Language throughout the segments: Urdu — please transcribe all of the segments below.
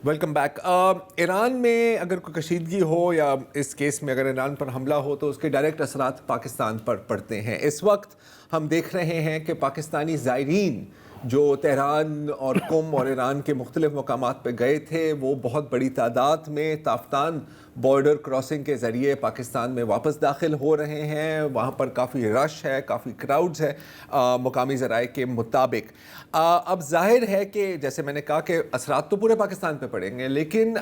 Welcome back. ایران میں اگر کوئی کشیدگی ہو یا اس کیس میں اگر ایران پر حملہ ہو تو اس کے ڈائریکٹ اثرات پاکستان پر پڑتے ہیں. اس وقت ہم دیکھ رہے ہیں کہ پاکستانی زائرین جو تہران اور قم اور ایران کے مختلف مقامات پہ گئے تھے وہ بہت بڑی تعداد میں تافتان بارڈر کراسنگ کے ذریعے پاکستان میں واپس داخل ہو رہے ہیں. وہاں پر کافی رش ہے, کافی کراؤڈز ہے مقامی ذرائع کے مطابق. اب ظاہر ہے کہ جیسے میں نے کہا کہ اثرات تو پورے پاکستان پہ پڑیں گے, لیکن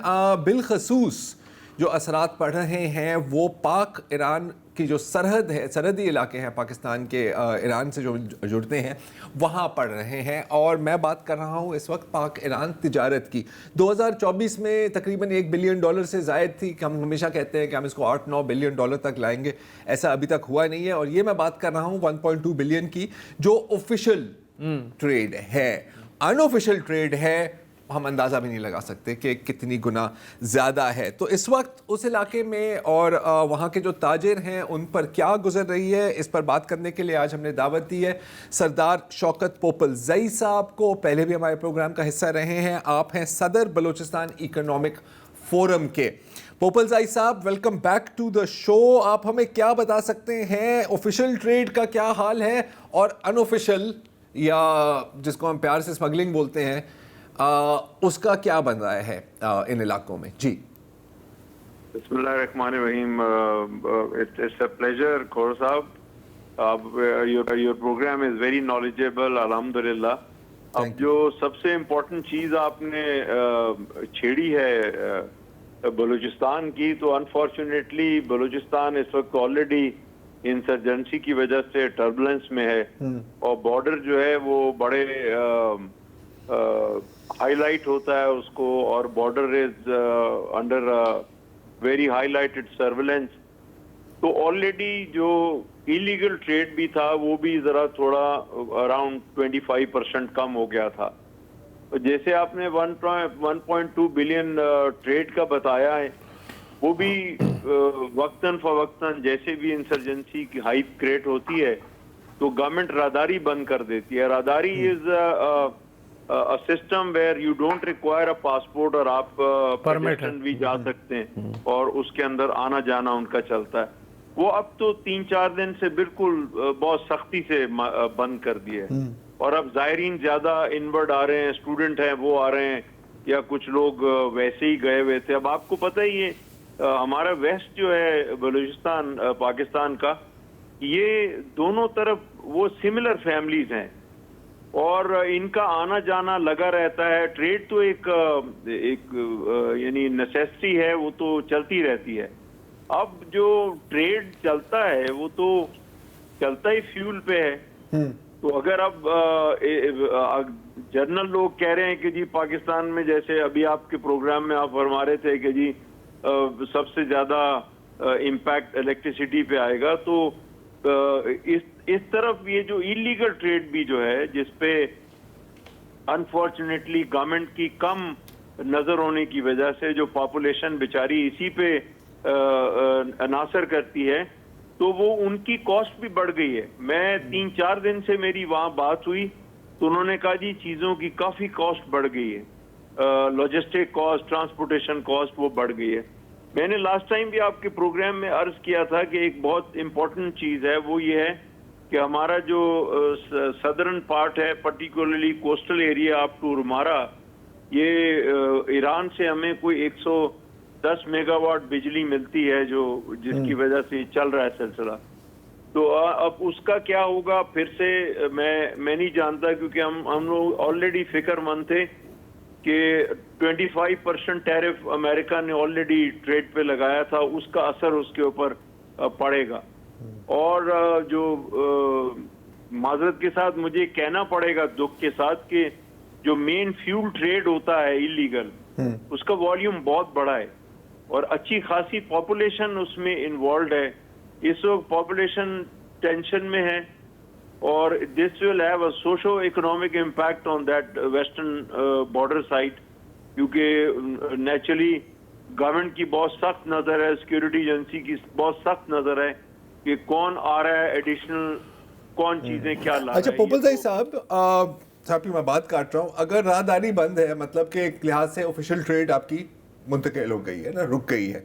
بالخصوص جو اثرات پڑ رہے ہیں وہ پاک ایران کی جو سرحد ہے, سرحدی علاقے ہیں پاکستان کے ایران سے جو جڑتے ہیں وہاں پڑ رہے ہیں. اور میں بات کر رہا ہوں اس وقت پاک ایران تجارت کی. 2024 میں تقریباً $1 بلین سے زائد تھی کہ ہم ہمیشہ کہتے ہیں کہ ہم اس کو $8-9 بلین تک لائیں گے. ایسا ابھی تک ہوا نہیں ہے. اور یہ میں بات کر رہا ہوں 1.2 بلین کی جو آفیشیل ٹریڈ ہے. ان آفیشیل ٹریڈ ہے, ہم اندازہ بھی نہیں لگا سکتے کہ کتنی گنا زیادہ ہے. تو اس وقت اس علاقے میں اور وہاں کے جو تاجر ہیں ان پر کیا گزر رہی ہے, اس پر بات کرنے کے لیے آج ہم نے دعوت دی ہے سردار شوکت پوپلزئی صاحب کو. پہلے بھی ہمارے پروگرام کا حصہ رہے ہیں. آپ ہیں صدر بلوچستان اکنامک فورم کے. پوپلزئی صاحب, ویلکم بیک ٹو دا شو. آپ ہمیں کیا بتا سکتے ہیں, آفیشیل ٹریڈ کا کیا حال ہے اور ان آفیشیل یا جس کو ہم پیار سے اسمگلنگ بولتے ہیں اس کا کیا بن رہا ہے ان علاقوں میں؟ جی بسم اللہ الرحمن الرحیم. اٹس اے پلیجر کھور صاحب. Your program is very knowledgeable الحمدللہ. اب جو سب سے امپورٹنٹ چیز آپ نے چھیڑی ہے بلوچستان کی, تو انفارچونیٹلی بلوچستان اس وقت آلریڈی انسرجنسی کی وجہ سے ٹربولنس میں ہے, اور بارڈر جو ہے وہ بڑے ہائی لائٹ ہوتا ہے اس کو, اور border is under very high lighted surveillance. تو آلریڈی جو ایلیگل ٹریڈ بھی تھا وہ بھی ذرا تھوڑا اراؤنڈ 25% کم ہو گیا تھا. جیسے آپ نے 1.2 بلین ٹریڈ کا بتایا ہے, وہ بھی وقتاً فوقتاً جیسے بھی انسرجنسی کی ہائپ کریٹ ہوتی ہے تو گورنمنٹ راداری بند کر دیتی ہے. راداری از a system where you don't require a passport, اور آپ پیڈسٹرن بھی جا سکتے ہیں اور اس کے اندر آنا جانا ان کا چلتا ہے. وہ اب تو 3-4 دن سے بالکل بہت سختی سے بند کر دیے, اور اب زائرین زیادہ انورڈ آ رہے ہیں, اسٹوڈنٹ ہیں وہ آ رہے ہیں, یا کچھ لوگ ویسے ہی گئے ہوئے تھے. اب آپ کو پتہ ہی ہے ہمارا ویسٹ جو ہے بلوچستان پاکستان کا, یہ دونوں طرف وہ سملر فیملیز ہیں اور ان کا آنا جانا لگا رہتا ہے. ٹریڈ تو ایک یعنی نیسیسٹی ہے, وہ تو چلتی رہتی ہے. اب جو ٹریڈ چلتا ہے وہ تو چلتا ہی فیول پہ ہے. تو اگر اب جنرل لوگ کہہ رہے ہیں کہ جی پاکستان میں, جیسے ابھی آپ کے پروگرام میں آپ فرما رہے تھے کہ جی سب سے زیادہ امپیکٹ الیکٹریسٹی پہ آئے گا, تو اس طرف یہ جو ایلیگل ٹریڈ بھی جو ہے جس پہ انفارچونیٹلی گورنمنٹ کی کم نظر ہونے کی وجہ سے جو پاپولیشن بیچاری اسی پہ انحصر کرتی ہے, تو وہ ان کی کاسٹ بھی بڑھ گئی ہے. میں 3-4 دن سے میری وہاں بات ہوئی تو انہوں نے کہا جی چیزوں کی کافی کاسٹ بڑھ گئی ہے, لاجسٹک کاسٹ, ٹرانسپورٹیشن کاسٹ وہ بڑھ گئی ہے. میں نے لاسٹ ٹائم بھی آپ کے پروگرام میں عرض کیا تھا کہ ایک بہت امپورٹنٹ چیز ہے, وہ یہ ہے کہ ہمارا جو سدرن پارٹ ہے, particularly coastal area up to رمارا, یہ ایران سے ہمیں کوئی 110 میگا واٹ بجلی ملتی ہے جو جس کی وجہ سے چل رہا ہے سلسلہ. تو اب اس کا کیا ہوگا پھر سے میں نہیں جانتا, کیونکہ ہم لوگ آلریڈی فکر مند تھے کہ 25% ٹیرف امریکہ نے آلریڈی ٹریڈ پہ لگایا تھا, اس کا اثر اس کے اوپر پڑے گا. اور جو معذرت کے ساتھ مجھے کہنا پڑے گا دکھ کے ساتھ کہ جو مین فیول ٹریڈ ہوتا ہے ایلیگل, اس کا والیوم بہت بڑا ہے اور اچھی خاصی پاپولیشن اس میں انوالوڈ ہے. اس وقت پاپولیشن ٹینشن میں ہے, اور this will have a socio-economic impact on that western border side, کیونکہ نیچرلی گورنمنٹ کی بہت سخت نظر ہے, سیکورٹی ایجنسی کی بہت سخت نظر ہے کہ کون آ رہا ہے ایڈیشنل, کون چیزیں کیا لا رہا ہے. اچھا پوپلزئی صاحب, صاحب میں بات کاٹ رہا ہوں, اگر راہداری بند ہے مطلب کہ ایک لحاظ سے آفیشیل ٹریڈ آپ کی منتقل ہو گئی ہے نا, رک گئی ہے,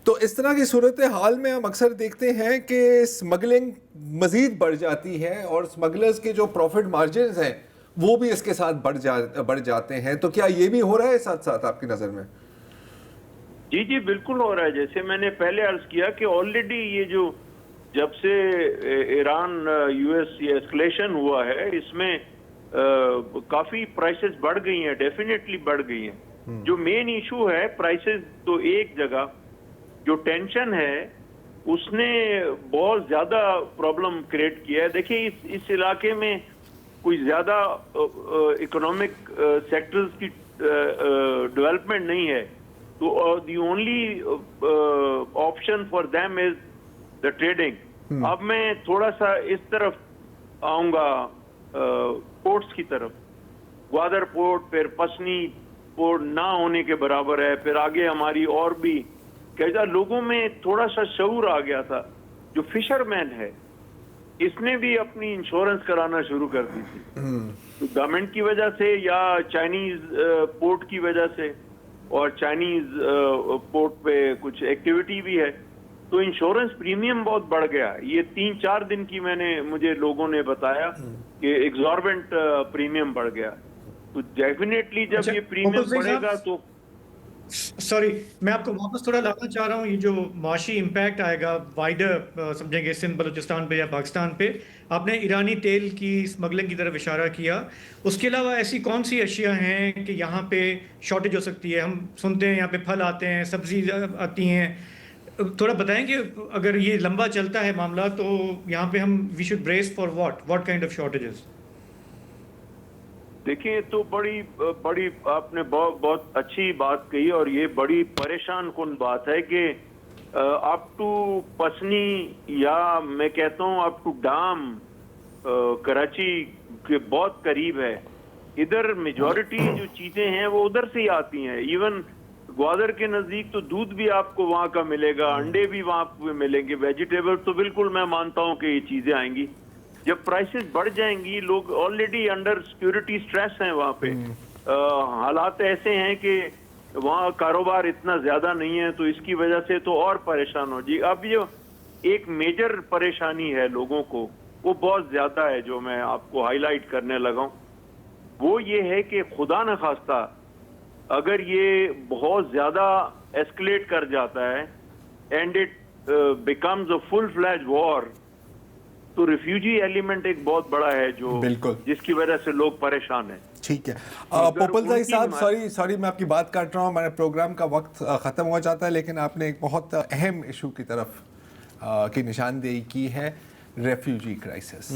تو اس طرح کی صورتحال میں ہم اکثر دیکھتے ہیں کہ اسمگلنگ مزید بڑھ جاتی ہے اور اسمگلرز کے جو پروفٹ مارجنز ہیں وہ بھی اس کے ساتھ بڑھ جاتے ہیں. تو کیا یہ بھی ہو رہا ہے ساتھ ساتھ آپ کی نظر میں؟ جی جی بالکل ہو رہا ہے. جیسے میں نے پہلے عرض کیا کہ آلریڈی یہ جو جب سے ایران یو ایس یہ ایسکلیشن ہوا ہے اس میں کافی پرائسز بڑھ گئی ہیں, ڈیفینیٹلی بڑھ گئی ہیں. جو مین ایشو ہے پرائسز تو ایک جگہ, جو ٹینشن ہے اس نے بہت زیادہ پرابلم کریٹ کیا ہے. دیکھیں اس علاقے میں کوئی زیادہ اکنامک سیکٹرز کی ڈیولپمنٹ نہیں ہے, تو the only option for them is the trading. اب میں تھوڑا سا اس طرف آؤں گا, پورٹس کی طرف. گوادر پورٹ, پھر پسنی پورٹ نہ ہونے کے برابر ہے, پھر آگے ہماری اور بھی کیسا لوگوں میں تھوڑا سا شعور آ گیا تھا. جو فشر مین ہے اس نے بھی اپنی انشورنس کرانا شروع کر دی تھی, گورنمنٹ کی وجہ سے یا چائنیز پورٹ کی وجہ سے, اور چائنیز پورٹ پہ کچھ ایکٹیویٹی بھی ہے, تو انشورنس پریمیم بہت بڑھ گیا. یہ 3-4 دن کی مجھے لوگوں نے بتایا کہ ایگزاربنٹ پریمیم بڑھ گیا. تو ڈیفینیٹلی جب یہ پریمیم بڑھے گا تو سوری میں آپ کو واپس تھوڑا لانا چاہ رہا ہوں. یہ جو معاشی امپیکٹ آئے گا وائڈر سمجھیں گے سندھ بلوچستان پہ یا پاکستان پہ, آپ نے ایرانی تیل کی اسمگلنگ کی طرف اشارہ کیا. اس کے علاوہ ایسی کون سی اشیاء ہیں کہ یہاں پہ شارٹیج ہو سکتی ہے؟ ہم سنتے ہیں یہاں پہ پھل آتے ہیں, سبزی آتی ہیں, تھوڑا بتائیں کہ اگر یہ لمبا چلتا ہے معاملہ تو یہاں پہ ہم we should brace for what kind of shortages? دیکھیں تو بڑی آپ نے بہت اچھی بات کہی, اور یہ بڑی پریشان کن بات ہے کہ اپ ٹو پسنی یا میں کہتا ہوں اپ ٹو ڈام کراچی کے بہت قریب ہے, ادھر میجورٹی جو چیزیں ہیں وہ ادھر سے ہی آتی ہیں. ایون گوادر کے نزدیک تو دودھ بھی آپ کو وہاں کا ملے گا, انڈے بھی وہاں پہ ملیں گے, ویجیٹیبل تو بالکل میں مانتا ہوں کہ یہ چیزیں آئیں گی. جب پرائسز بڑھ جائیں گی, لوگ آلریڈی انڈر سیکورٹی سٹریس ہیں وہاں پہ, حالات ایسے ہیں کہ وہاں کاروبار اتنا زیادہ نہیں ہے, تو اس کی وجہ سے تو اور پریشان ہو جی. اب یہ ایک میجر پریشانی ہے لوگوں کو, وہ بہت زیادہ ہے, جو میں آپ کو ہائی لائٹ کرنے لگا ہوں. وہ یہ ہے کہ خدا نخواستہ اگر یہ بہت زیادہ ایسکلیٹ کر جاتا ہے اینڈ اٹ بیکمز اے فل فلیج وار, تو ریفیوجی ایلیمنٹ ایک بہت بڑا ہے جو جس کی وجہ سے لوگ پریشان ہیں. ٹھیک ہے پوپل زائی صاحب, سوری میں آپ کی بات کاٹ رہا ہوں, ہمارے پروگرام کا وقت ختم ہو جاتا ہے, لیکن آپ نے ایک بہت اہم ایشو کی طرف کی نشاندہی کی ہے, ریفیوجی کرائسس.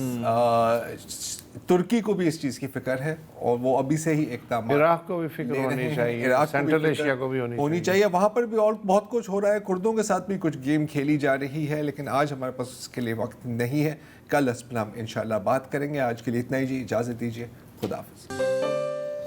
ترکی کو بھی اس چیز کی فکر ہے اور وہ ابھی سے ہی اقدامات, عراق کو بھی فکر ہونی چاہیے, سینٹرل ایشیا کو بھی ہونی چاہیے. وہاں پر بھی اور بہت کچھ ہو رہا ہے, کردوں کے ساتھ بھی کچھ گیم کھیلی جا رہی ہے, لیکن آج ہمارے پاس اس کے لیے وقت نہیں ہے. کل اس پر ہم انشاءاللہ بات کریں گے. آج کے لیے اتنا ہی جی, اجازت دیجیے, خدا حافظ.